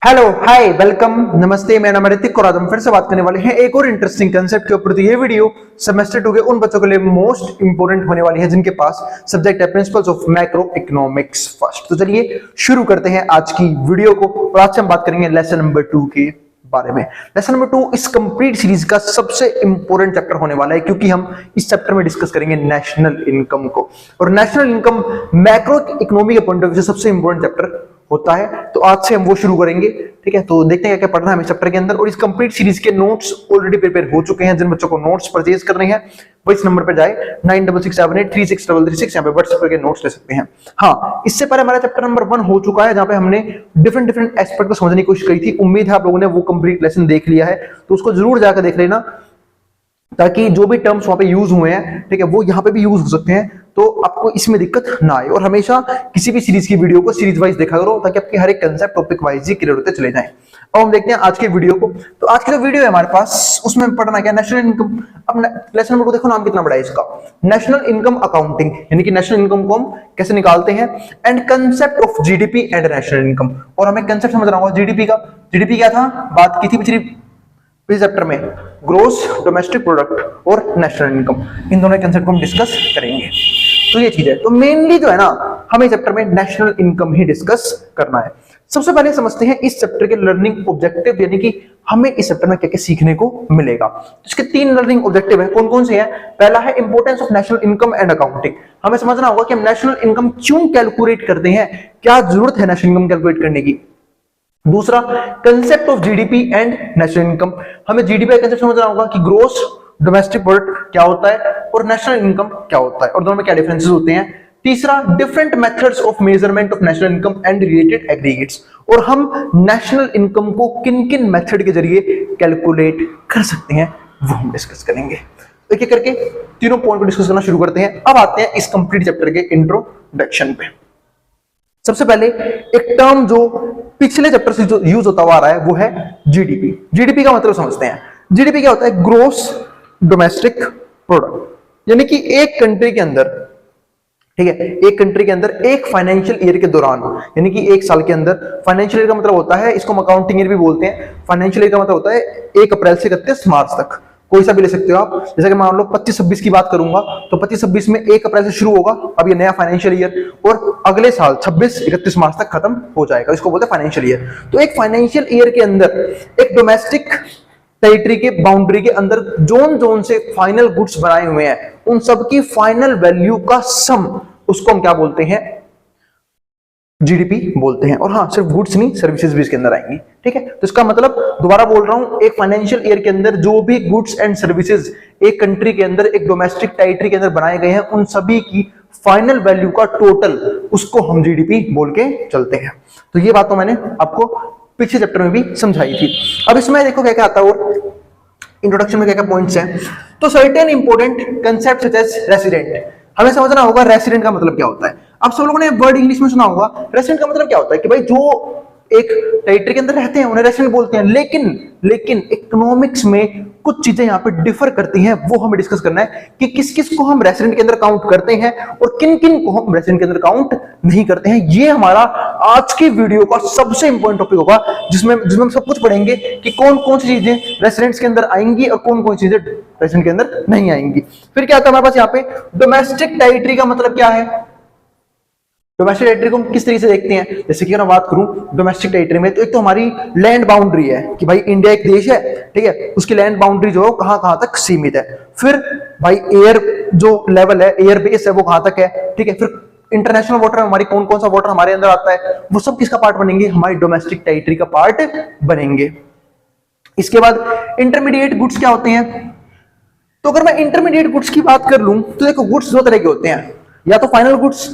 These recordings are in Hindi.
हेलो हाय वेलकम नमस्ते। मेरा नाम है ऋतिक और आज हम फिर से बात करने वाले हैं एक और इंटरेस्टिंग कंसेप्ट के ऊपर। तो ये वीडियो सेमेस्टर 2 के उन बच्चों के लिए मोस्ट इंपोर्टेंट होने वाली है जिनके पास सब्जेक्ट है principles of macro economics first. तो चलिए शुरू करते हैं आज की वीडियो को। और आज से हम बात करेंगे लेसन नंबर 2 के बारे में। लेसन नंबर 2 इस कंप्लीट सीरीज का सबसे इंपॉर्टेंट चैप्टर होने वाला है क्योंकि हम इस चैप्टर में डिस्कस करेंगे नेशनल इनकम को। और नेशनल इनकम मैक्रो इकोनॉमी के पॉइंट ऑफ व्यू से सबसे इंपॉर्टेंट चैप्टर होता है। तो आज से हम वो शुरू करेंगे, ठीक है। तो देखते हैं क्या क्या पढ़ना है हमें चैप्टर के अंदर। और इस कंप्लीट सीरीज के नोट्स ऑलरेडी प्रिपेयर हो चुके हैं। जिन बच्चों को नोट्स परचेज करने हैं वो इस नंबर पे जाए 9667836333 यहाँ पे व्हाट्सएप करके नोट्स ले सकते हैं। हाँ, इससे पहले हमारा चैप्टर नंबर 1 हो चुका है जहां पे हमने डिफरेंट एस्पेक्ट को समझने की कोशिश करी थी। उम्मीद है आप लोगों ने वो कंप्लीट लेसन देख लिया है, तो उसको जरूर जाकर देख लेना ताकि जो भी टर्म्स वहां पे यूज हुए हैं, ठीक है, वो यहाँ पे भी यूज हो सकते हैं, तो आपको इसमें दिक्कत ना आए। और हमेशा किसी भी सीरीज की वीडियो को सीरीज वाइज देखा करो ताकि आपके हर एक कंसेप्ट टॉपिक वाइज ही क्लियर होते चले जाएं। अब हम देखते हैं आज के वीडियो को। तो आज की जो वीडियो है हमारे पास उसमें पढ़ना क्या, नेशनल इनकम। अब लेसन नंबर 2 देखो, नाम कितना बड़ा है इसका, नेशनल इनकम अकाउंटिंग, यानी कि नेशनल इनकम को हम कैसे निकालते हैं, and concept of GDP and national income. और हमें कंसेप्ट समझना होगा जीडीपी का। जीडीपी क्या था, बात की थी पिछली चैप्टर में, ग्रोस डोमेस्टिक प्रोडक्ट और नेशनल इनकम, इन दोनों कंसेप्ट को हम डिस्कस करेंगे। तो ये चीज है। तो मेनली जो है ना, हमें चैप्टर में नेशनल इनकम ही डिस्कस करना है। सबसे पहले समझते हैं इस चैप्टर के लर्निंग ऑब्जेक्टिव, यानी कि हमें इस चैप्टर में क्या क्या सीखने को मिलेगा। इसके 3 लर्निंग ऑब्जेक्टिव है। कौन कौन से हैं? पहला है importance of national income and accounting. हमें समझना होगा कि हम नेशनल इनकम क्यों कैलकुलेट करते हैं, क्या जरूरत है नेशनल इनकम कैलकुलेट करने की। दूसरा, concept of GDP and national income. हमें जीडीपी का कंसेप्ट समझना होगा कि ग्रोस डोमेस्टिक प्रोडक्ट क्या होता है और नेशनल इनकम क्या होता है और दोनों में क्या डिफरेंसेस होते हैं। तीसरा, different methods of measurement of national income and related aggregates, और हम नेशनल इनकम को किन किन मेथड के जरिए कैलकुलेट कर सकते हैं वो हम डिस्कस करेंगे। एक एक करके तीनों पॉइंट को डिस्कस करना शुरू करते हैं। अब आते हैं इस कंप्लीट चैप्टर के इंट्रोडक्शन पे। सबसे पहले एक टर्म जो पिछले चैप्टर से जो यूज होता हुआ आ रहा है वो है जीडीपी। जीडीपी का मतलब समझते हैं। जीडीपी क्या होता है? ग्रोस डोमेस्टिक प्रोडक्ट, यानी कि एक कंट्री के अंदर, ठीक है, एक कंट्री के अंदर एक फाइनेंशियल ईयर के दौरान, यानी कि एक साल के अंदर, फाइनेंशियल ईयर का मतलब होता है, इसको हम अकाउंटिंग ईयर भी बोलते हैं। फाइनेंशियल ईयर का मतलब होता है 1 अप्रैल से 31 मार्च तक, कोई सा भी ले सकते हो आप। जैसे कि मान लो 25-26 की बात करूंगा तो 25-26 में 1 अप्रैल से शुरू होगा अब ये नया फाइनेंशियल ईयर, और अगले साल 26-31 मार्च तक खत्म हो जाएगा। इसको बोलते हैं फाइनेंशियल ईयर। तो एक फाइनेंशियल ईयर के अंदर एक डोमेस्टिक टेरिटरी के बाउंड्री के अंदर जोन जोन से फाइनल गुड्स बनाए हुए हैं, उन सब की फाइनल वैल्यू का सम, उसको हम क्या बोलते हैं? जीडीपी बोलते हैं। और हाँ, सिर्फ गुड्स नहीं, सर्विसेज भी इसके अंदर आएंगी, ठीक है। तो इसका मतलब, दोबारा बोल रहा हूं, एक फाइनेंशियल ईयर के अंदर जो भी गुड्स एंड सर्विसेज एक कंट्री के अंदर, एक डोमेस्टिक टेरिटरी के अंदर बनाए गए हैं, उन सभी की फाइनल वैल्यू का टोटल, उसको हम जीडीपी बोल के चलते हैं। तो ये बात तो मैंने आपको पिछले चैप्टर में भी समझाई थी। अब इसमें देखो क्या क्या आता है और इंट्रोडक्शन में क्या क्या पॉइंट्स हैं। तो certain important concept such as resident, हमें समझना होगा रेसिडेंट का मतलब क्या होता है। आप सब लोगों ने वर्ड इंग्लिश में सुना होगा। रेसिडेंट का मतलब क्या होता है कि भाई जो एक टेरिटरी के अंदर रहते हैं उन्हें रेसिडेंट बोलते हैं। लेकिन इकोनॉमिक्स में कुछ चीजें यहाँ पे डिफर करती हैं, वो हमें डिस्कस करना है कि किस किस को हम रेसिडेंट के अंदर काउंट करते हैं और किन किन को हम रेसिडेंट के अंदर काउंट नहीं करते हैं। ये हमारा आज की वीडियो का सबसे इंपॉर्टेंट टॉपिक होगा, जिसमें हम सब कुछ पढ़ेंगे कि कौन कौन सी चीजें रेसिडेंट्स के अंदर आएंगी और कौन कौन सी चीजें रेसिडेंट के अंदर नहीं आएंगी। फिर क्या आता है हमारे पास यहाँ पे, डोमेस्टिक टेरिटरी का मतलब क्या है। डोमेस्टिक टेरिटरी को हम किस तरीके से देखते हैं? जैसे कि अगर मैं बात करूं डोमेस्टिक टेरिटरी में, तो एक तो हमारी लैंड बाउंड्री है कि भाई इंडिया एक देश है, ठीक है, उसकी लैंड बाउंड्री जो है कहां कहां तक सीमित है। फिर भाई एयर जो लेवल है, एयर बेस है, वो कहां तक है, ठीक है। फिर इंटरनेशनल वाटर, हमारी कौन कौन सा वाटर हमारे अंदर आता है, वो सब किसका पार्ट बनेंगे? हमारी डोमेस्टिक टेरिटरी का पार्ट बनेंगे। इसके बाद इंटरमीडिएट गुड्स क्या होते हैं? तो अगर मैं इंटरमीडिएट गुड्स की बात कर लूं तो देखो, गुड्स 2 तरह के होते हैं, या तो फाइनल गुड्स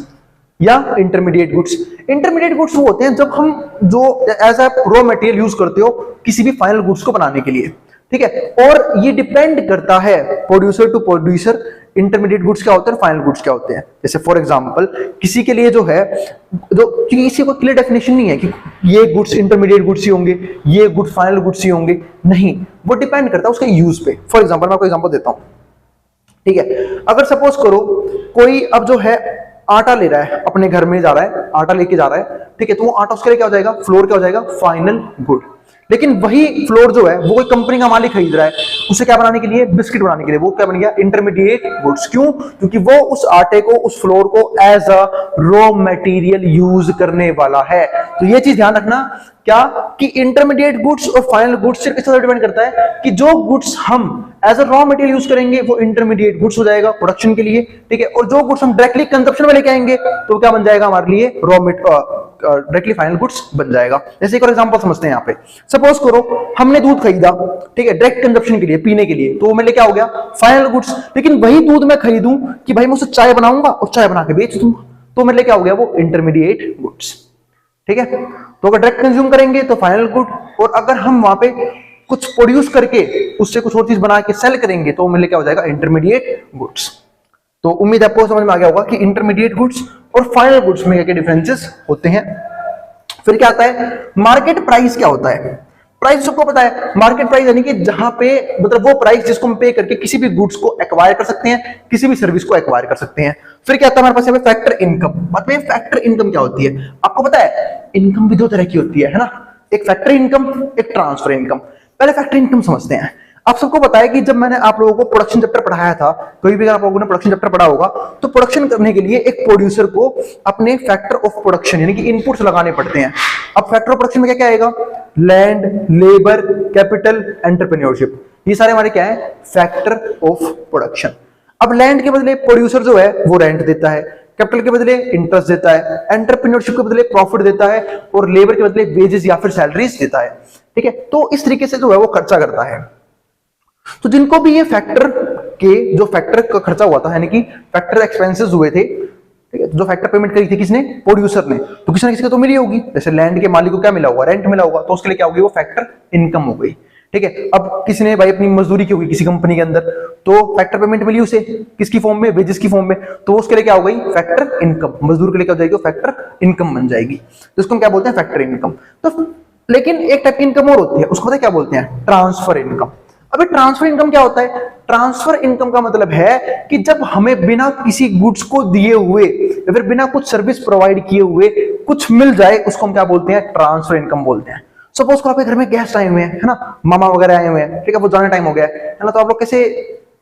या इंटरमीडिएट गुड्स। इंटरमीडिएट गुड्स वो होते हैं जब हम जो as a raw material use करते हो किसी भी फाइनल गुड्स को बनाने के लिए, ठीक है। और ये डिपेंड करता है producer to producer, intermediate goods क्या होते हैं, फाइनल गुड्स क्या होते हैं। जैसे फॉर एग्जांपल, किसी के लिए जो है, जो किसी को क्लियर डेफिनेशन नहीं है कि ये गुड्स इंटरमीडिएट गुड्स ही होंगे, ये गुड्स फाइनल गुड्स ही होंगे, नहीं, वो डिपेंड करता है उसके यूज पे। फॉर एग्जांपल मैं आपको एग्जांपल देता हूं, ठीक है। अगर सपोज करो कोई अब जो है आटा ले रहा है, अपने घर में जा रहा है, आटा लेके जा रहा है, ठीक है, तो वो आटा उसके लिए क्या हो जाएगा, फ्लोर क्या हो जाएगा, फाइनल गुड। लेकिन वही फ्लोर जो है वो कोई कंपनी का मालिक खरीद रहा है, उसे क्या बनाने के लिए, बिस्किट बनाने के लिए, वो क्या बन गया, इंटरमीडिएट गुड्स। क्यों? क्योंकि वो उस आटे को, उस फ्लोर को as a raw material use करने वाला है। तो ये चीज ध्यान रखना क्या, कि इंटरमीडिएट गुड्स और फाइनल गुड्स सिर्फ इस तरह डिपेंड करता है कि जो गुड्स हम as a raw material use करेंगे वो इंटरमीडिएट गुड्स हो जाएगा प्रोडक्शन के लिए, ठीक है, और जो गुड्स हम डायरेक्टली कंजप्शन में लेके आएंगे तो क्या बन जाएगा हमारे लिए, डायरेक्टली फाइनल गुड्स बन जाएगा। जैसे एक और एग्जांपल समझते हैं यहाँ पे, सपोज करो हमने दूध खरीदा, ठीक है, डायरेक्ट कंजप्शन के लिए, पीने के लिए, तो वो मेरे लिए क्या हो गया, फाइनल गुड्स। लेकिन वही दूध मैं खरीदूं कि भाई मैं उसे चाय बनाऊंगा और चाय बना के बेच दूंगा, तो मेरे लिए क्या हो गया, वो इंटरमीडिएट गुड्स, ठीक है। तो अगर डायरेक्ट कंज्यूम करेंगे तो फाइनल गुड, और अगर हम वहां पे कुछ प्रोड्यूस करके उससे कुछ और चीज बना के सेल करेंगे तो मेरे लिए क्या हो जाएगा, इंटरमीडिएट गुड्स। तो उम्मीद है आपको समझ में आ गया होगा कि इंटरमीडिएट गुड्स और फाइनल गुड्स में क्या क्या डिफरेंसेस होते हैं। फिर क्या आता है, मार्केट प्राइस क्या होता है। प्राइस सबको पता है, मार्केट प्राइस यानी कि जहां पे, मतलब वो प्राइस जिसको हम पे करके किसी भी गुड्स को एक्वायर कर सकते हैं, किसी भी सर्विस को एक्वायर कर सकते हैं। फिर क्या आता है हमारे पास यहाँ पे, फैक्टर इनकम। मतलब ये फैक्टर इनकम क्या होती है, आपको पता है इनकम भी दो तरह की होती है ना, एक फैक्टर इनकम, एक ट्रांसफर इनकम। पहले फैक्टर इनकम समझते हैं। आप सबको पता है कि जब मैंने आप लोगों को प्रोडक्शन चैप्टर पढ़ाया था, कोई भी आप लोगों ने प्रोडक्शन चैप्टर पढ़ा होगा, तो प्रोडक्शन करने के लिए एक प्रोड्यूसर को अपने फैक्टर ऑफ प्रोडक्शन यानी कि इनपुट्स लगाने पड़ते हैं। अब फैक्टर ऑफ प्रोडक्शन में क्या क्या आएगा, लैंड, लेबर, कैपिटल, एंटरप्रेन्योरशिप, ये सारे हमारे क्या है, फैक्टर ऑफ प्रोडक्शन। अब लैंड के बदले प्रोड्यूसर जो है वो रेंट देता है, कैपिटल के बदले इंटरेस्ट देता है, एंटरप्रेन्योरशिप के बदले प्रॉफिट देता है, और लेबर के बदले वेजेस या फिर सैलरीज देता है, ठीक है। तो इस तरीके से जो है वो खर्चा करता है। तो जिनको भी ये फैक्टर के, जो फैक्टर का खर्चा हुआ था, यानी कि फैक्टर एक्सपेंसेस हुए थे, ठीक है, जो फैक्टर पेमेंट करी थी किसने, प्रोड्यूसर ने, तो किसी ना किसी को तो मिली होगी। जैसे लैंड के मालिक को क्या मिला होगा, रेंट मिला होगा, तो उसके लिए क्या होगी, वो फैक्टर इनकम हो गई, ठीक है। अब किसी ने भाई अपनी मजदूरी की होगी किसी कंपनी के अंदर, तो फैक्टर पेमेंट मिली उसे किसकी फॉर्म में, वेजेस की फॉर्म में, तो उसके लिए क्या हो गई, फैक्टर इनकम। मजदूर के लिए क्या हो जाएगी, फैक्टर इनकम बन जाएगी। तो इसको हम क्या बोलते हैं, फैक्टर इनकम। तो लेकिन एक टाइप की इनकम और होती है, उसको पता क्या बोलते हैं, ट्रांसफर इनकम। अबे ट्रांसफर इनकम क्या होता है, ट्रांसफर इनकम का मतलब है कि जब हमें बिना किसी गुड्स को दिए हुए या फिर बिना कुछ सर्विस प्रोवाइड किए हुए कुछ मिल जाए, उसको हम क्या बोलते हैं, ट्रांसफर इनकम बोलते हैं। सपोज करो आपके घर में गेस्ट आए हुए हैं, है ना, मामा वगैरह आए हुए हैं, ठीक है, वो जाने टाइम हो गया है ना, तो आप लोग कैसे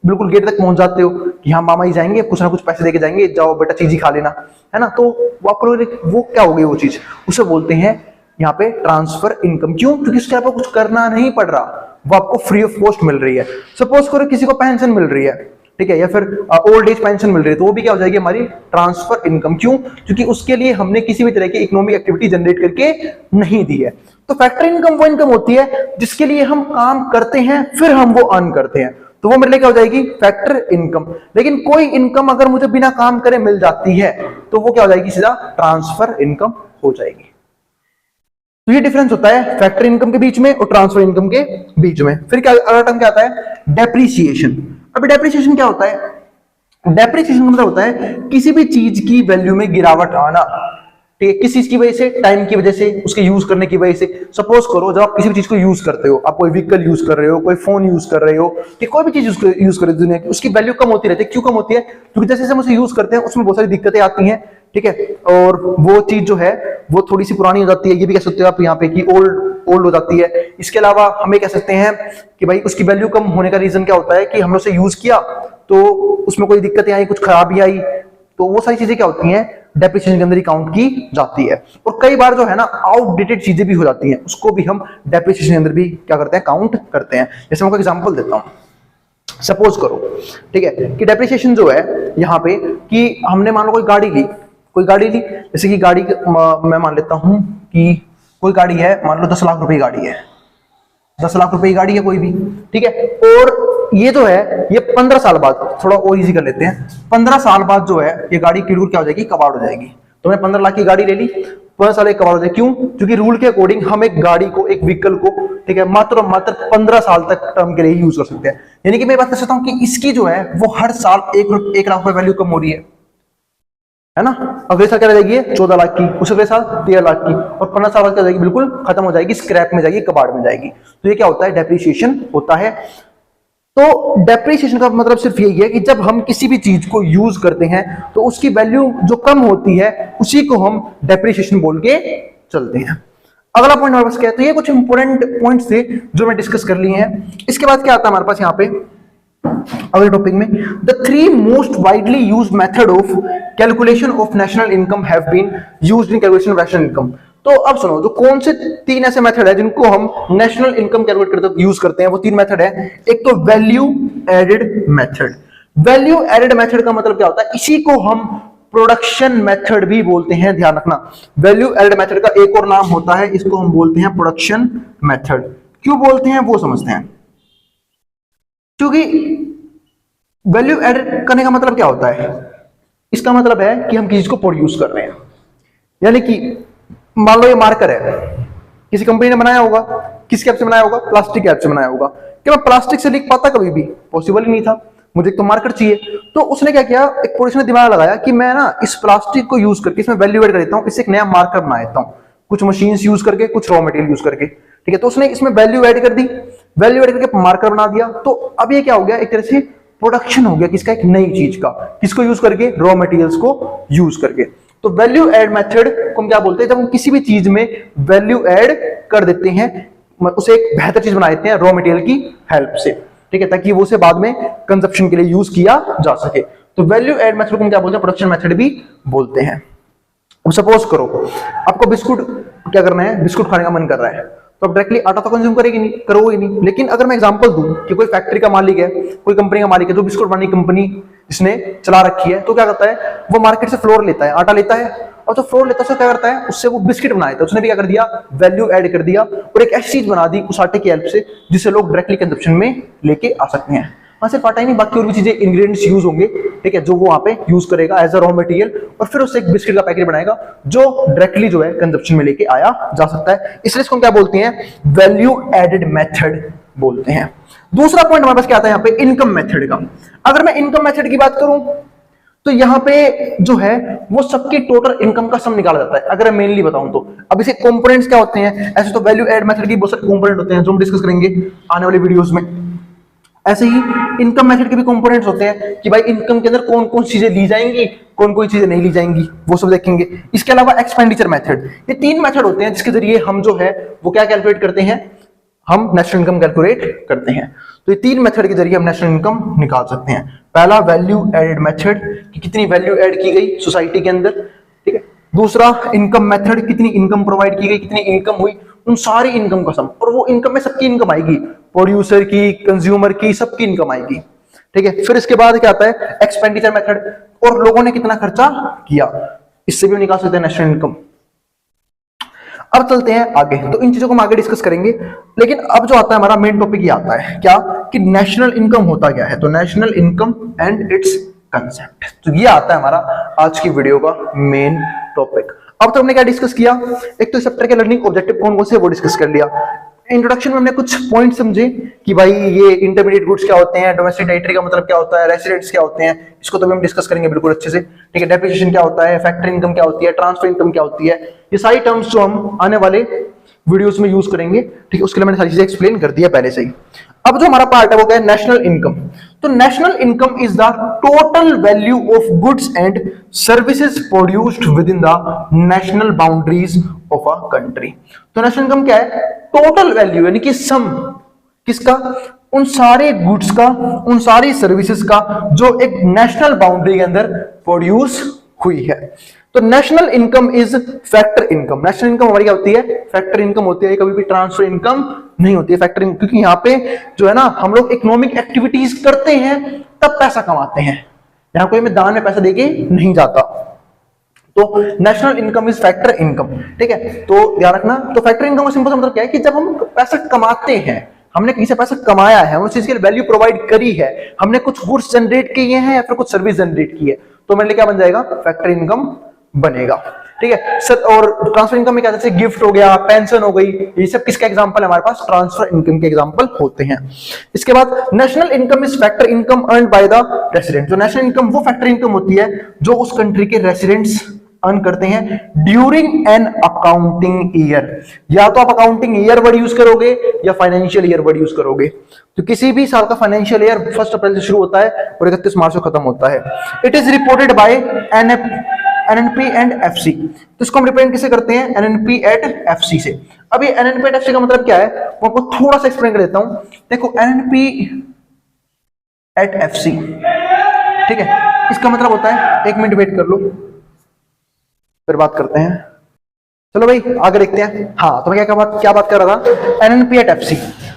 बिल्कुल गेट तक पहुंच जाते हो कि हाँ मामा ही जाएंगे, कुछ ना कुछ पैसे देके जाएंगे, जाओ बेटा चीज ही खा लेना, है ना। तो वो आप लोग, वो क्या हो गई वो चीज, उसे बोलते हैं यहाँ पे ट्रांसफर इनकम। क्यों? क्योंकि उसके आपको कुछ करना नहीं पड़ रहा, वो आपको फ्री ऑफ कॉस्ट मिल रही है। सपोज करो किसी को पेंशन मिल रही है, ठीक है, या फिर ओल्ड एज पेंशन मिल रही है, तो वो भी क्या हो जाएगी हमारी ट्रांसफर इनकम। क्यों? क्योंकि उसके लिए हमने किसी भी तरह की इकोनॉमिक एक्टिविटी जनरेट करके नहीं दी है। तो फैक्टर इनकम वो इनकम होती है जिसके लिए हम काम करते हैं फिर हम वो अर्न करते हैं, तो वो मेरे लिए क्या हो जाएगी, फैक्टर इनकम। लेकिन कोई इनकम अगर मुझे बिना काम करे मिल जाती है तो वो क्या हो जाएगी, सीधा ट्रांसफर इनकम हो जाएगी। तो ये डिफरेंस होता है फैक्टर इनकम के बीच में और ट्रांसफर इनकम के बीच में। फिर क्या अगला टर्म क्या आता है, डेप्रिसिएशन। अभी डेप्रिसिएशन क्या होता है, डेप्रिसिएशन का मतलब होता है किसी भी चीज की वैल्यू में गिरावट आना, ठीक है, किसी चीज की वजह से, टाइम की वजह से, उसके यूज करने की वजह से। सपोज करो जब आप किसी भी चीज को यूज करते हो, आप कोई व्हीकल यूज कर रहे हो, कोई फोन यूज कर रहे हो, कि कोई भी चीज यूज कर रहे हो दुनिया की, उसकी वैल्यू कम होती रहती है। क्यों कम होती है? क्योंकि जैसे हम उसे यूज करते हैं उसमें बहुत सारी दिक्कतें आती हैं, ठीक है, और वो चीज जो है वो थोड़ी सी पुरानी हो जाती है, ये भी कह सकते हो आप यहाँ पे कि ओल्ड हो जाती है। इसके अलावा हमें कह सकते हैं कि भाई उसकी वैल्यू कम होने का रीजन क्या होता है कि हमने उसे यूज किया तो उसमें कोई दिक्कतें आई, कुछ खराबी आई, तो वो सारी चीजें क्या होती हैं, डेप्रिसिएशन के अंदर ही काउंट की जाती है। और कई बार जो है ना आउटडेटेड चीजें भी हो जाती हैं, उसको भी हम डेप्रिसिएशन के अंदर भी क्या करते हैं, काउंट करते हैं। जैसे मैं आपको एग्जांपल देता हूं, सपोज करो, ठीक है, कि डेप्रिसिएशन जो है यहाँ पे कि हमने मान लो कोई गाड़ी ली, जैसे कि गाड़ी मैं मान लेता हूं कि कोई गाड़ी है, मान लो 10 लाख रुपए की गाड़ी है, 10 लाख रुपए की गाड़ी है कोई भी, ठीक है, और ये जो है ये 15 साल बाद, थोड़ा और इजी कर लेते हैं, 15 साल बाद जो है ये गाड़ी की रूल क्या हो जाएगी, कबाड़ हो जाएगी। तुमने 15 लाख की गाड़ी ले ली, 15 साल एक कबाड़ हो जाएगी। क्यों? क्योंकि रूल के अकॉर्डिंग हम एक गाड़ी को, एक व्हीकल को, ठीक है, मात्र 15 साल तक टर्म के लिए यूज कर सकते हैं। यानी कि मैं बात कर सकता हूं कि इसकी जो है वो हर साल 1 लाख रुपए वैल्यू कम हो रही है ना। अगले साल क्या रह जाएगी, 14 लाख की, उस अगले साल 13 लाख की, और 15 साल बाद क्या हो जाएगी, बिल्कुल खत्म हो जाएगी, स्क्रैप में जाएगी, कबाड़ में जाएगी। तो ये क्या होता है, डेप्रिसिएशन होता है। तो डेप्रिसिएशन का मतलब सिर्फ यही है कि जब हम किसी भी चीज को यूज करते हैं तो उसकी वैल्यू जो कम होती है उसी को हम डेप्रिसिएशन बोल के चलते हैं। अगला पॉइंट हमारे पास क्या है, तो ये कुछ इंपोर्टेंट पॉइंट्स थे जो मैं डिस्कस कर लिए हैं। इसके बाद क्या आता है हमारे पास यहाँ पे अगले टॉपिक में, the three most widely used method of calculation of national income have been used in calculation of national income. तो अब सुनो, जो कौन से तीन ऐसे मेथड है जिनको हम नेशनल इनकम कैलकुलेट करते वक्त यूज करते हैं, वो तीन मेथड है। एक तो value added method. Value added method का मतलब क्या होता है, इसी को हम प्रोडक्शन मेथड भी बोलते हैं, ध्यान रखना। वैल्यू एडेड मेथड का एक और नाम होता है, इसको हम बोलते हैं प्रोडक्शन मेथड। क्यों बोलते हैं वो समझते हैं। क्योंकि वैल्यू एडेड करने का मतलब क्या होता है, इसका मतलब है कि हम किसी चीज को प्रोड्यूस कर रहे हैं। यानी कि मान लो ये मार्कर है, किसी कंपनी ने बनाया होगा, किसके ऐप से बनाया होगा, प्लास्टिक ऐप से बनाया होगा। क्या मैं प्लास्टिक से लिख पाता कभी भी? पॉसिबल ही नहीं था, मुझे तो मार्कर चाहिए। तो उसने क्या किया, एक प्रोड्यूसर ने दिमाग लगाया कि मैं ना इस प्लास्टिक को यूज करके इसमें वैल्यू एड कर देता हूं, इससे एक नया मार्कर बना देता हूं, कुछ मशीन्स यूज करके, कुछ रॉ मटेरियल यूज करके। ठीक है, तो उसने इसमें वैल्यू ऐड कर दी, वैल्यू ऐड करके मार्कर बना दिया। तो अब ये क्या हो गया, एक तरह से प्रोडक्शन हो गया किसका, एक नई चीज का। किसको यूज करके? रॉ मटेरियल्स को यूज करके। तो वैल्यू ऐड मेथड को हम क्या बोलते हैं, जब हम किसी भी चीज में वैल्यू ऐड कर देते हैं, उसे एक बेहतर चीज बना देते हैं रॉ मटेरियल की हेल्प से। ठीक है, ताकि वो उसे बाद में कंजप्शन के लिए यूज किया जा सके। तो वैल्यू ऐड मेथड को हम क्या बोलते हैं, प्रोडक्शन मेथड भी बोलते हैं। अब सपोज करो आपको बिस्कुट क्या करना है, बिस्कुट खाने का मन कर रहा है, तो आप डायरेक्टली आटा तो कंज्यूम करेगी नहीं, करोगे नहीं। लेकिन अगर मैं एग्जांपल दूं कि कोई फैक्ट्री का मालिक है, कोई कंपनी का मालिक है, जो बिस्कुट बनाने की कंपनी इसने चला रखी है, तो क्या करता है, वो मार्केट से फ्लोर लेता है, आटा लेता है, और जो फ्लोर लेता है उससे क्या करता है, उससे वो बिस्किट बना देता है। उसने भी क्या कर दिया, वैल्यू ऐड कर दिया और एक ऐसी चीज बना दी उस आटे की हेल्प से जिससे लोग डायरेक्टली कंजप्शन में लेके आ सकते हैं। हाँ, सिर्फ आटा ही नहीं, बाकी और भी चीजें, इंग्रेडिएंट्स यूज होंगे। ठीक है, जो वो वहां पे यूज करेगा एज अ रॉ मटेरियल, और फिर उससे एक बिस्किट का पैकेट बनाएगा जो डायरेक्टली जो है कंजप्शन में लेके आया जा सकता है। इसलिए इसको क्या बोलते हैं, वैल्यू एडेड मेथड बोलते हैं। दूसरा पॉइंट हमारे पास क्या आता है यहाँ पे, इनकम मेथड का। अगर मैं इनकम मेथड की बात करूं तो यहाँ पे जो है वो सबकी टोटल इनकम का सम निकाला जाता है। अगर मैं मेनली बताऊं तो अब इसे कंपोनेंट्स क्या होते हैं, ऐसे तो वैल्यू एड मेथड की बहुत सारे कंपोनेंट होते हैं जो हम डिस्कस करेंगे आने वाले वीडियोस में। ऐसे ही इनकम मेथड के भी कंपोनेंट्स होते हैं कि भाई इनकम के अंदर कौन कौन चीजें ली जाएंगी, कौन कौन चीजें नहीं ली जाएंगी, वो सब देखेंगे। इसके अलावा एक्सपेंडिचर मेथड, ये तीन मेथड होते हैं जिसके जरिए हम जो है वो क्या कैलकुलेट करते हैं, हम नेशनल इनकम कैलकुलेट करते हैं। तो ये तीन मेथड के जरिए हम नेशनल इनकम निकाल सकते हैं। पहला वैल्यू एडेड मेथड कि कितनी वैल्यू ऐड की गई सोसाइटी के अंदर। ठीक है, दूसरा इनकम मेथड, कितनी इनकम प्रोवाइड की गई, कितनी इनकम हुई, उन सारी इनकम का सम, और वो इनकम में सबकी इनकम आएगी, प्रोड्यूसर की, कंज्यूमर की, सबकी इनकम आएगी। ठीक है, फिर इसके बाद क्या आता है, एक्सपेंडिचर मेथड, और लोगों ने कितना खर्चा किया, इससे भी निकाल सकते हैं नेशनल इनकम। अब चलते हैं आगे, तो इन चीजों को हम आगे डिस्कस करेंगे। लेकिन अब जो आता है हमारा मेन टॉपिक ये आता है क्या, कि नेशनल इनकम होता क्या है। तो national income and it's concept, तो ये आता है हमारा आज की वीडियो का मेन टॉपिक। अब तो हमने क्या डिस्कस किया, एक तो चैप्टर के लर्निंग ऑब्जेक्टिव कौन कौन से वो डिस्कस कर लिया। इंट्रोडक्शन में हमने कुछ पॉइंट समझे कि भाई ये इंटरमीडिएट गुड्स क्या होते हैं, डोमेस्टिक टेरिटरी का मतलब क्या होता है, रेसिडेंट्स क्या होते हैं, इसको तो हम डिस्कस करेंगे बिल्कुल अच्छे से। ठीक है, डेप्रिसिएशन क्या होता है, फैक्टर इनकम क्या होती है, ट्रांसफर इनकम क्या होती है, ये सारी टर्म्स जो हम आने वाले वीडियोस में यूज करेंगे। ठीक है, उसके लिए मैंने सारी चीजें एक्सप्लेन कर दिया पहले से ही। अब जो हमारा पार्ट है वो क्या है, नेशनल इनकम। तो national income is the total value of goods and services produced with in the national boundaries of a country. तो नेशनल इनकम क्या है, टोटल वैल्यू यानी कि सम किसका, उन सारे गुड्स का, उन सारी सर्विसेज का जो एक नेशनल बाउंड्री के अंदर प्रोड्यूस हुई है। तो national income is factor income. National income हमारी क्या होती है, फैक्टर इनकम होती है, कभी भी ट्रांसफर इनकम नहीं होती है, फैक्टर इनकम। क्योंकि यहाँ पे जो है ना, हम लोग इकोनॉमिक एक्टिविटीज करते हैं तब पैसा कमाते हैं, यहाँ कोई मैं दान में पैसा देके नहीं जाता। तो national income is factor income. ठीक है, तो ध्यान रखना। तो फैक्टर इनकम का सिंपल सा मतलब क्या है कि जब हम पैसा कमाते हैं, हमने कहीं से पैसा कमाया है, उस चीज के लिए वैल्यू प्रोवाइड करी है, हमने कुछ गुड्स जनरेट किए हैं या फिर कुछ सर्विस जनरेट की है, तो मेरे लिए क्या बन जाएगा, फैक्टर इनकम बनेगा। ठीक है सर, और ट्रांसफर इनकम में क्या, जैसे गिफ्ट हो गया, पेंशन हो गई, ये सब किसका एग्जांपल है हमारे पास, ट्रांसफर इनकम के एग्जांपल होते हैं। इसके बाद national income is factor income earned by the resident. जो नेशनल इनकम वो फैक्टर इनकम होती है जो उस कंट्री के रेसिडेंट्स अर्न करते हैं ड्यूरिंग एन अकाउंटिंग ईयर। या तो आप अकाउंटिंग ईयर वर्ड यूज करोगे या फाइनेंशियल ईयर वर्ड यूज करोगे। तो किसी भी साल का फाइनेंशियल ईयर 1 अप्रैल से शुरू होता है और 31 मार्च को खत्म होता है। It is reported by NNP and FC. तो इसको हम रिप्रेजेंट किसे करते हैं? एनएनपी एट एफसी से। अब ये एनएनपी एट एफसी का मतलब क्या है मैं आपको थोड़ा सा एक्सप्लेन कर देता हूं। देखो एनएनपी एट एफसी, ठीक है, इसका मतलब होता है, 1 मिनट वेट कर लो फिर बात करते हैं। चलो भाई आगे देखते हैं। हाँ तो मैं क्या बात कर रहा था? NNP at FC.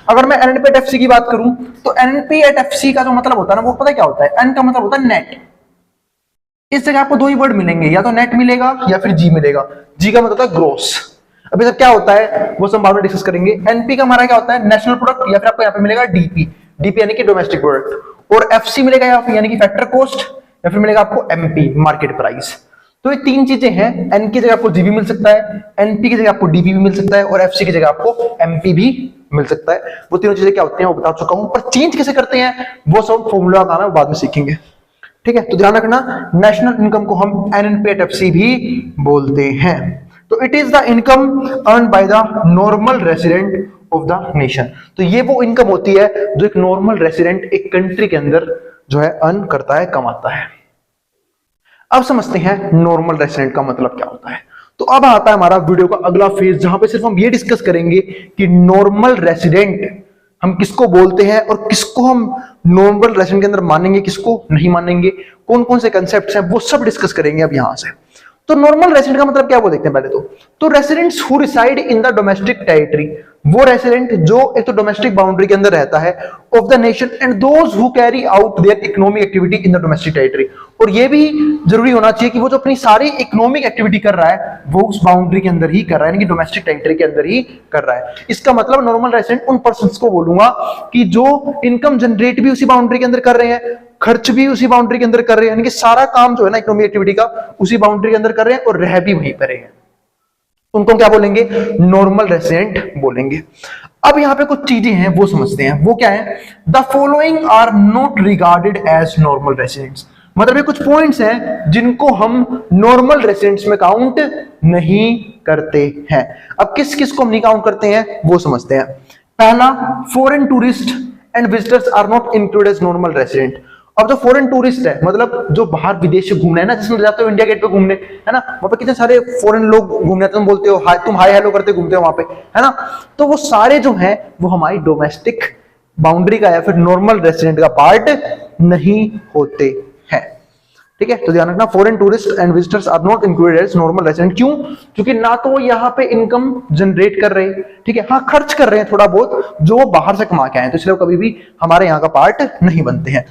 अगर मैं एनएनपी एट एफसी की बात करूं तो एनएनपी एट एफसी का जो मतलब होता है ना वो पता है क्या होता है? एन का मतलब होता है नेट। इस जगह आपको 2 ही वर्ड मिलेंगे, या तो नेट मिलेगा या फिर जी मिलेगा। जी का मतलब होता है ग्रोस। अभी सर क्या होता है वो सब बाद में डिस्कस करेंगे। एनपी का हमारा क्या होता है? नेशनल प्रोडक्ट, या फिर आपको यहाँ पे मिलेगा डीपी। डीपी यानी कि डोमेस्टिक प्रोडक्ट। और एफसी मिलेगा यानी कि फैक्टर कॉस्ट, या फिर मिलेगा आपको एमपी मार्केट प्राइस। तो ये 3 चीजें हैं। एन की जगह आपको जीबी मिल सकता है, एनपी की जगह आपको डीपी भी मिल सकता है, और एफसी की जगह आपको एमपी भी मिल सकता है। वो तीनों चीजें क्या होती हैं वो बता चुका हूं, पर चेंज कैसे करते हैं वो सब फॉर्मूला का काम है, वो बाद में सीखेंगे। ठीक है, तो ध्यान रखना नेशनल इनकम को हम एनएनपी एट एफसी भी बोलते हैं। तो it is the income earn by the normal resident of the nation. तो ये वो इनकम होती है जो एक नॉर्मल रेसिडेंट एक कंट्री के अंदर जो है अर्न करता है, कमाता है। अब समझते हैं नॉर्मल रेसिडेंट का मतलब क्या होता है। तो अब आता है हमारा वीडियो का अगला फेज, जहां पे सिर्फ हम ये डिस्कस करेंगे कि नॉर्मल रेसिडेंट हम किसको बोलते हैं और किसको हम नॉर्मल रेसिडेंट के अंदर मानेंगे, किसको नहीं मानेंगे, कौन कौन से कंसेप्ट्स हैं वो सब डिस्कस करेंगे अब यहां से। तो नॉर्मल रेसिडेंट का मतलब क्या वो देखते हैं पहले तो residents who reside in the domestic territory, वो रेसिडेंट जो एक तो डोमेस्टिक बाउंड्री के अंदर रहता है of the nation, and those who carry out their economic activity in the domestic territory. और ये भी जरूरी होना चाहिए कि वो जो अपनी सारी इकोनॉमिक एक्टिविटी कर रहा है वो उस बाउंड्री के अंदर ही कर रहा है, यानी कि डोमेस्टिक टेरिटरी के अंदर ही कर रहा है। इसका मतलब नॉर्मल रेसिडेंट उन पर्सन्स को बोलूंगा कि जो इनकम जनरेट भी उसी बाउंड्री के अंदर कर रहे हैं, खर्च भी उसी बाउंड्री के अंदर कर रहे हैं, यानी कि सारा काम जो है ना इकोनॉमिक एक्टिविटी का उसी बाउंड्री के अंदर कर रहे हैं और रह भी वहीं पर रहे हैं, उनको क्या बोलेंगे? नॉर्मल रेसिडेंट बोलेंगे। अब यहां पे कुछ चीजें हैं वो समझते हैं, वो क्या है? The following are not regarded as normal residents. मतलब ये कुछ पॉइंट्स हैं जिनको हम नॉर्मल रेसिडेंट्स में काउंट नहीं करते हैं। अब किस किस को हम नहीं काउंट करते हैं वो समझते हैं। पहला, foreign tourist and visitors are not included as normal resident. अब जो फॉरेन टूरिस्ट है मतलब जो बाहर विदेश से घूमने है ना, जिसमें जाते हो इंडिया गेट पे घूमने, है ना, वहां पे कितने सारे फॉरेन लोग घूमने आते, तुम बोलते हो हाय, तुम हाय हेलो करते घूमते हो वहां पे, है ना, तो वो सारे जो हैं वो हमारी डोमेस्टिक बाउंड्री का या फिर नॉर्मल रेसिडेंट का पार्ट नहीं होते हैं। ठीक है, तो ध्यान रखना foreign tourist and visitors are not included as normal resident. क्यों? क्योंकि ना तो वो यहाँ पे इनकम जनरेट कर रहे हैं, ठीक है, हाँ खर्च कर रहे हैं थोड़ा बहुत जो वो बाहर से कमा के आए, तो इसलिए वो कभी भी हमारे यहाँ का पार्ट नहीं बनते हैं।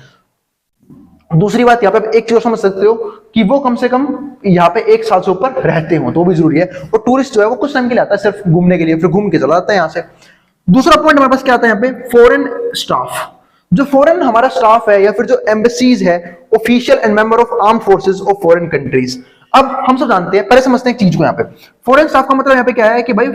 दूसरी बात यहाँ पे एक चीज समझ सकते हो कि वो कम से कम यहाँ पे 1 साल से ऊपर रहते हो, तो भी जरूरी है। और टूरिस्ट जो है वो कुछ टाइम के लिए आता है सिर्फ घूमने के लिए, फिर घूम के चला जाता है यहाँ से। दूसरा पॉइंट हमारे पास क्या आता है यहाँ पे? Foreign staff. जो फॉरेन हमारा स्टाफ है या फिर जो एम्बेसीज है, official and member of arm forces of foreign countries. अब हम सब जानते हैं, पहले समझते हैं एक चीज को। यहाँ पे फॉरेन स्टाफ का मतलब यहाँ पे क्या है कि भाई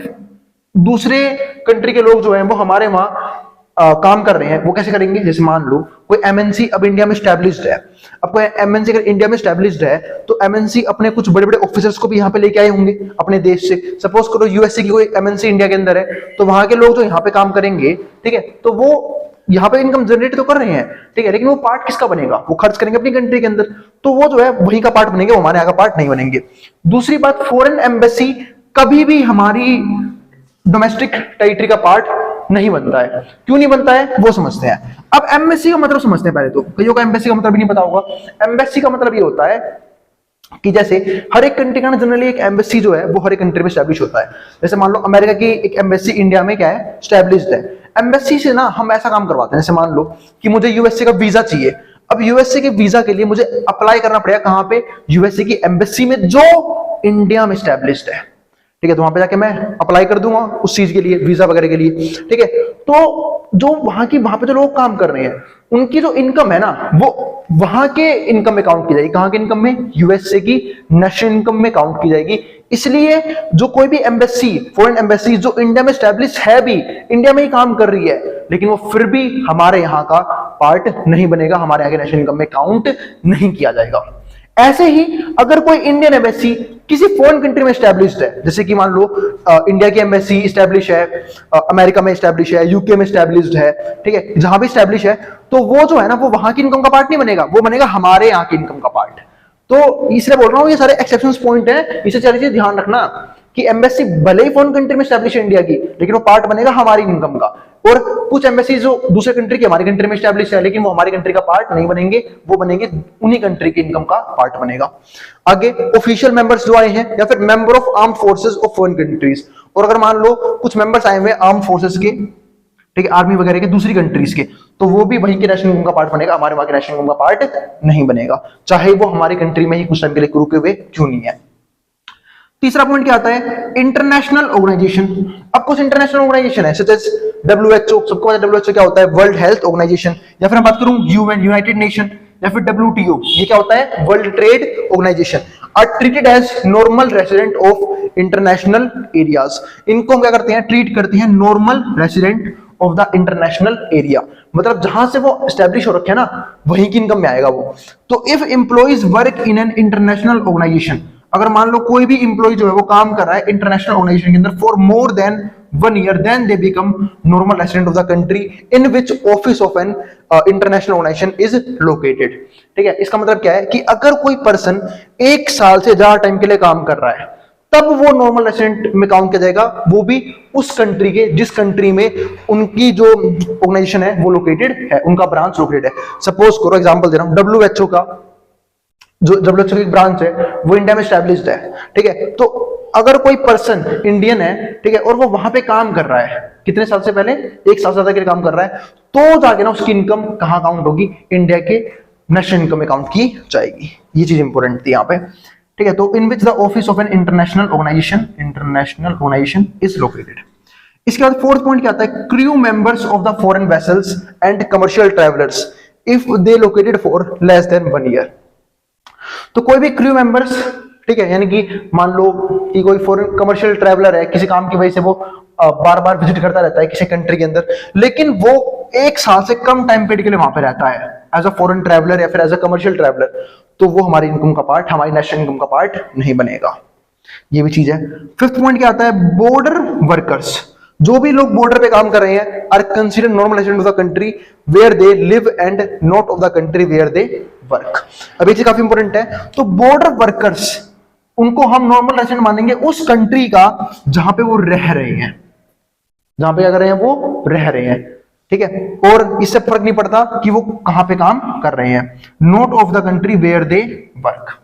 दूसरे कंट्री के लोग जो है वो हमारे वहां काम कर रहे हैं। वो कैसे करेंगे? जैसे मान लो कोई एमएनसी अब इंडिया में स्टैब्लिश्ड है, अब कोई एमएनसी अगर इंडिया में स्टैब्लिश्ड है तो एमएनसी अपने कुछ बड़े बड़े ऑफिसर्स को भी यहाँ पे लेके आए होंगे अपने देश से। सपोज करो यूएसए की कोई एमएनसी इंडिया के अंदर है, तो वहां के लोग जो यहाँ पे काम करेंगे, ठीक है, तो वो यहाँ पे इनकम जनरेट तो कर रहे हैं, ठीक है, लेकिन वो पार्ट किसका बनेगा? वो खर्च करेंगे अपनी कंट्री के अंदर, तो वो जो है वहीं का पार्ट बनेंगे, वो हमारे यहाँ का पार्ट नहीं बनेंगे। दूसरी बात, फॉरेन एम्बेसी कभी भी हमारी डोमेस्टिक टेरिटरी का पार्ट नहीं बनता है। क्यों नहीं बनता है वो समझते हैं। अब एम्बेसी का मतलब समझते हैं पहले तो। कईयों का एम्बेसी का मतलब भी नहीं पता होगा। एम्बेसी का मतलब ये होता है कि जैसे हर एक कंट्री का जनरली एक एम्बेसी जो है वो हर एक कंट्री में स्टैब्लिश होता है। जैसे मान लो अमेरिका की एक एम्बेसी इंडिया में क्या है? स्टैब्लिश्ड है। एम्बेसी से ना हम ऐसा काम करवाते हैं, जैसे मान लो कि मुझे यूएसए का वीजा चाहिए। अब यूएसए के वीजा के लिए मुझे अप्लाई करना पड़ेगा कहां पे? यूएसए की एम्बेसी में जो इंडिया में स्टैब्लिश्ड है, ठीक है, तो वहां पे जाके मैं अप्लाई कर दूंगा उस चीज के लिए, वीजा वगैरह के लिए, ठीक है। तो जो वहां पे जो लोग काम कर रहे हैं उनकी जो इनकम है ना वो वहां के इनकम में काउंट की जाएगी। कहां के इनकम में? यूएसए की नेशनल इनकम में काउंट की जाएगी। इसलिए जो कोई भी एम्बेसी, फॉरेन एम्बेसी जो इंडिया में स्टैब्लिश है, भी इंडिया में ही काम कर रही है, लेकिन वो फिर भी हमारे यहाँ का पार्ट नहीं बनेगा, हमारे यहाँ के नेशनल इनकम में काउंट नहीं किया जाएगा। ऐसे ही अगर कोई इंडियन एम्बेसी किसी फॉरेन कंट्री में स्टैब्लिश्ड है, जैसे कि मान लो इंडिया की एम्बेसी स्टैब्लिश है, अमेरिका में स्टैब्लिश है, यूके में स्टैब्लिश्ड है, ठीक है, जहां भी स्टैब्लिश है, तो वो जो है ना वो वहां की इनकम का पार्ट नहीं बनेगा, वो बनेगा हमारे यहाँ की इनकम का पार्ट। तो इसलिए बोल रहा हूँ ये सारे एक्सेप्शंस पॉइंट है, इसे सारी चीज ध्यान रखना कि एम्बेसी भले ही फॉरेन कंट्री में स्टैब्लिश है इंडिया की, लेकिन वो पार्ट बनेगा हमारी इनकम का। और कुछ एम्बेसी जो दूसरे कंट्री की हमारी कंट्री में स्टैब्लिश है, लेकिन वो हमारी कंट्री का पार्ट नहीं बनेंगे, वो बनेंगे उन्हीं कंट्री की इनकम का पार्ट बनेगा। आगे ऑफिशियल मेंबर्स जो आए हैं या फिर member of arm forces of foreign countries, और अगर मान लो कुछ मेंबर्स आए हुए आर्म फोर्सेस के, ठीक है, आर्मी वगैरह के दूसरी कंट्रीज के, तो वो भी वहीं के नेशनल इनकम का पार्ट बनेगा, हमारे वहां के नेशनल इनकम का पार्ट नहीं बनेगा, चाहे वो हमारी कंट्री में ही कुछ टाइम के लिए रुके हुए क्यों नहीं है। तीसरा पॉइंट क्या आता है, इंटरनेशनल ऑर्गेनाइजेशन। अब कुछ इंटरनेशनल ऑर्गेनाइजेशन है सच एज WHO, सबको पता है WHO क्या होता है, वर्ल्ड हेल्थ ऑर्गेनाइजेशन, या फिर मैं बात करूं यूएन, यूनाइटेड नेशन, या फिर WTO, ये क्या होता है, world trade organisation, are treated as normal resident of international areas. इनको हम क्या करते हैं, ट्रीट करते हैं normal resident of the international area, मतलब जहां से वो एस्टेब्लिश हो रखे हैं ना वहीं की इनकम में आएगा वो। तो if employees work in an international organisation, अगर मान लो कोई भी इंप्लॉय जो है वो काम कर रहा है इंटरनेशनल ऑर्गेनाइजेशन के अंदर for more than 1 year, then they become normal resident of the country in which office of an international organisation is located. ठीक है, इसका मतलब क्या है कि अगर कोई पर्सन 1 साल से ज्यादा टाइम के लिए काम कर रहा है तब वो नॉर्मल रेसिडेंट में काउंट किया जाएगा, वो भी उस कंट्री के जिस कंट्री में उनकी जो ऑर्गेनाइजेशन है वो लोकेटेड है, उनका ब्रांच लोकेटेड है। सपोज करो एग्जांपल दे रहा हूं, WHO का जो WHO की ब्रांच है वो इंडिया में स्टैब्लिश्ड है, ठीक है, तो अगर कोई पर्सन इंडियन है, ठीक है, और वो वहां पे काम कर रहा है कितने साल से पहले, 1 साल से ज्यादा के लिए काम कर रहा है, तो जाके ना उसकी इनकम कहां काउंट होगी, इंडिया के नेशनल इनकम में काउंट की जाएगी। ये चीज इंपॉर्टेंट थी यहाँ पे, ठीक है। तो in which the office of an international organisation is located. इसके बाद फोर्थ पॉइंट क्या आता है, crew members of the foreign vessels and commercial travellers if they located for less than 1 year. तो कोई भी क्रू मेंबर्स, ठीक है, यानी कि मान लो कि कोई फॉरेन कमर्शियल ट्रैवलर है, किसी काम की वजह से वो बार बार विजिट करता रहता है किसी कंट्री के अंदर, लेकिन वो 1 साल से कम टाइम पीरियड के लिए वहां पे रहता है एज अ फॉरेन ट्रैवलर या फिर एज अ कमर्शियल ट्रैवलर, तो वो हमारी इनकम का पार्ट, हमारी नेशनल इनकम का पार्ट नहीं बनेगा। ये भी चीज है। फिफ्थ पॉइंट क्या आता है, बॉर्डर वर्कर्स, जो भी लोग बॉर्डर पे काम कर रहे हैं are consider normal resident of the country where they live and not of the country where they work. अब ये चीज काफी इंपॉर्टेंट है। तो बॉर्डर वर्कर्स, उनको हम नॉर्मल रेसिडेंट मानेंगे उस कंट्री का जहां पे वो रह रहे हैं, जहां पे क्या कर रहे हैं, वो रह रहे हैं, ठीक है, और इससे फर्क नहीं पड़ता कि वो कहां पे काम कर रहे हैं, not of the country where they work.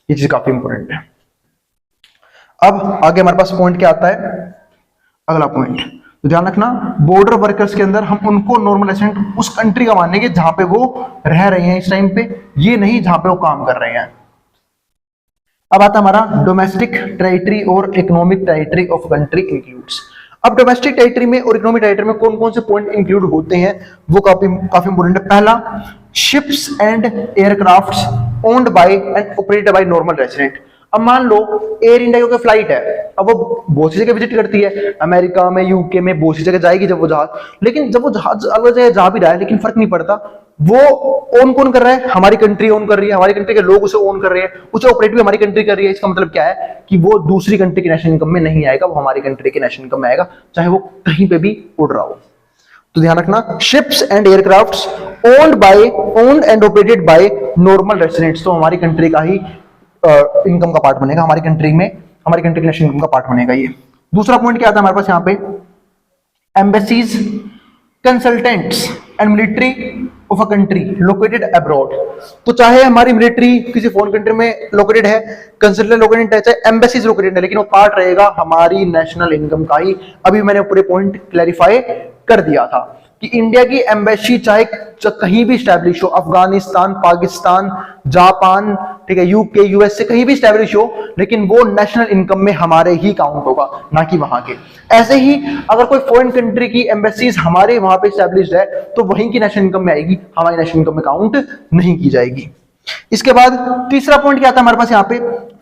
ये चीज काफी इंपॉर्टेंट है। अब आगे हमारे पास पॉइंट क्या आता है, अगला पॉइंट, तो ध्यान रखना, बॉर्डर वर्कर्स के अंदर हम उनको नॉर्मल रेसिडेंट उस कंट्री का मानेंगे जहां पे वो रह रहे हैं इस टाइम पे, ये नहीं जहां पे वो काम कर रहे हैं। अब आता हमारा डोमेस्टिक टेरिटरी और economic territory of country includes. अब डोमेस्टिक टेरिटरी में और इकोनॉमिक टेरिटरी में कौन कौन से पॉइंट इंक्लूड होते हैं वो काफी इंपॉर्टेंट है। पहला, ships and aircrafts owned by and operated by normal resident. अब मान लो एयर इंडिया की फ्लाइट है, अब वो बहुत सी जगह विजिट करती है, अमेरिका में, यूके में, बहुत सी जगह जाएगी जब वो जहाज, लेकिन जब वो जहाज अलग जगह जा भी रहा है लेकिन फर्क नहीं पड़ता, वो ओन कौन कर रहा है, हमारी कंट्री ओन कर रही है, हमारी कंट्री के लोग उसे ओन कर रहे हैं, उसे ऑपरेट भी हमारी कंट्री कर रही है। इसका मतलब क्या है कि वो दूसरी कंट्री की नेशनल इनकम में नहीं आएगा, वो हमारी कंट्री के नेशनल इनकम में आएगा, चाहे वो कहीं पे भी उड़ रहा हो। तो ध्यान रखना, ships and aircrafts owned and operated by normal residents, तो हमारी कंट्री का ही इनकम का पार्ट बनेगा, हमारी कंट्री में, हमारी कंट्री के नेशनल इनकम का पार्ट बनेगा ये। दूसरा पॉइंट क्या आता है हमारे पास यहाँ पे, embassies, consultants and military of a country located abroad. तो चाहे हमारी मिलिट्री किसी फॉरेन कंट्री में लोकेटेड है, कंसल्टेंट लोकेटेड है, चाहे एम्बेसीज लोकेटेड है, लेकिन वो पार्ट रहेगा हमारी नेशनल इनकम का ही। अभी मैंने पूरे पॉइंट क्लैरिफाई कर दिया था कि इंडिया की एम्बेसी चाहे कहीं भी स्टैब्लिश हो, अफगानिस्तान, पाकिस्तान, जापान, ठीक है, यूके, यूएस से कहीं भी स्टैब्लिश हो, लेकिन वो नेशनल इनकम में हमारे ही काउंट होगा, ना कि वहां के। ऐसे ही अगर कोई फॉरेन कंट्री की एम्बेसीज हमारे वहां पे स्टैब्लिश्ड है तो वहीं की नेशनल इनकम में आएगी, हमारी नेशनल इनकम में काउंट नहीं की जाएगी। इसके बाद तीसरा पॉइंट क्या आता है हमारे पास यहाँ पे,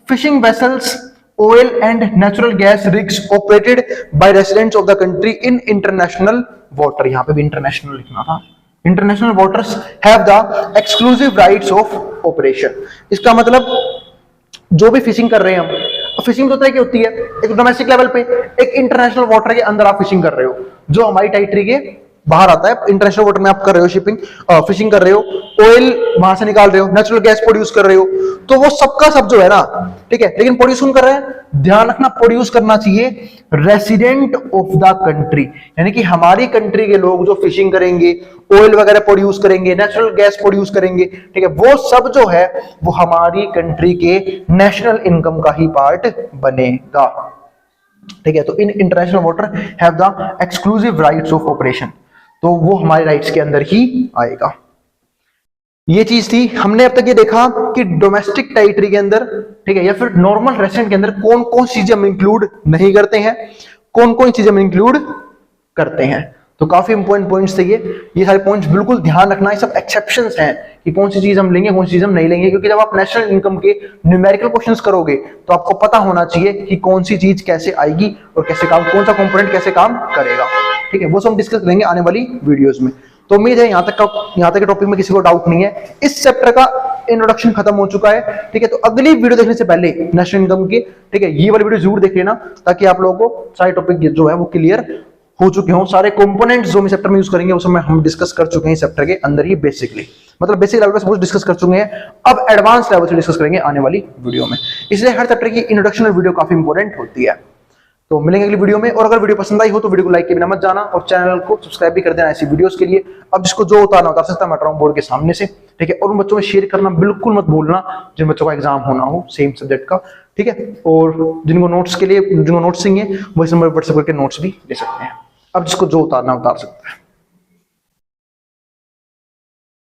fishing vessels, oil and natural gas rigs operated by residents of the country in international water। यहां पे भी इंटरनेशनल लिखना था। International waters have the exclusive rights of operation. इसका मतलब जो भी फिशिंग कर रहे हैं हम, फिशिंग दो तरह की होती है, एक डोमेस्टिक लेवल पे, एक इंटरनेशनल वाटर के अंदर आप फिशिंग कर रहे हो, जो हमारी टेरिटरी के बाहर आता है। इंटरनेशनल वाटर में आप कर रहे हो शिपिंग, फिशिंग कर रहे हो, ऑयल वहां से निकाल रहे हो, नेचुरल गैस प्रोड्यूस कर रहे हो, तो वो सबका सब जो है ना, ठीक है, लेकिन प्रोड्यूस कौन कर रहे हैं, ध्यान रखना प्रोड्यूस करना चाहिए रेसिडेंट ऑफ द कंट्री, यानी कि हमारी कंट्री के लोग जो फिशिंग करेंगे, ऑयल वगैरह प्रोड्यूस करेंगे, नेचुरल गैस प्रोड्यूस करेंगे, ठीक है, वो सब जो है वो हमारी कंट्री के नेशनल इनकम का ही पार्ट बनेगा। ठीक है, तो in international water have the exclusive rights of operation, तो वो हमारे राइट्स के अंदर ही आएगा। ये चीज थी। हमने अब तक ये देखा कि डोमेस्टिक टेरिटरी के अंदर, ठीक है, या फिर नॉर्मल रेसिडेंट के अंदर कौन कौन सी चीजें हम इंक्लूड नहीं करते हैं, कौन कौन चीजें हम इंक्लूड करते हैं। तो काफी इंपॉर्टेंट पॉइंट्स थे ये सारे पॉइंट्स बिल्कुल ध्यान रखना। ये सब एक्सेप्शंस हैं कि कौन सी चीज हम लेंगे, कौन सी चीज हम नहीं लेंगे, क्योंकि जब आप नेशनल इनकम के न्यूमेरिकल क्वेश्चंस करोगे तो आपको पता होना चाहिए कि कौन सी चीज कैसे आएगी और कैसे काम, कौन सा कंपोनेंट कैसे काम करेगा। ठीक है, वो सब हम डिस्कस करेंगे आने वाली वीडियोस में। तो उम्मीद है यहाँ तक के टॉपिक में किसी को डाउट नहीं है। इस चैप्टर का इंट्रोडक्शन खत्म हो चुका है। ठीक है, तो अगली वीडियो देखने से पहले नेशनल इनकम की, ठीक है, ये वाली वीडियो जरूर देख लेना, ताकि आप लोगों को सारे टॉपिक जो है वो क्लियर हो चुके हों। सारे कंपोनेंट्स जो हम चैप्टर में यूज करेंगे वो सब हम डिस्कस कर चुके हैं चैप्टर के अंदर ही, बेसिकली मतलब बेसिक लेवल पे सब डिस्कस कर चुके हैं। अब एडवांस लेवल से डिस्कस करेंगे आने वाली वीडियो में, इसलिए हर चैप्टर की इंट्रोडक्शन वीडियो काफी इंपॉर्टेंट होती है। तो मिलेंगे अगली वीडियो में, और अगर वीडियो पसंद आई हो तो वीडियो को लाइक के बिना मत जाना, और चैनल को सब्सक्राइब भी कर देना ऐसी वीडियोस के लिए। अब जिसको जो उतारना उतार सकता है, मैं उतार रहा हूं बोर्ड के सामने से। ठीक है, और उन बच्चों में शेयर करना बिल्कुल मत भूलना जिन बच्चों का एग्जाम होना हो सेम सब्जेक्ट का। ठीक है, और जिनको नोट्स के लिए, जिनको नोट्स चाहिए वो इस नंबर पर व्हाट्सएप करके नोट्स भी ले सकते हैं। अब जिसको जो उतारना उतार सकता है।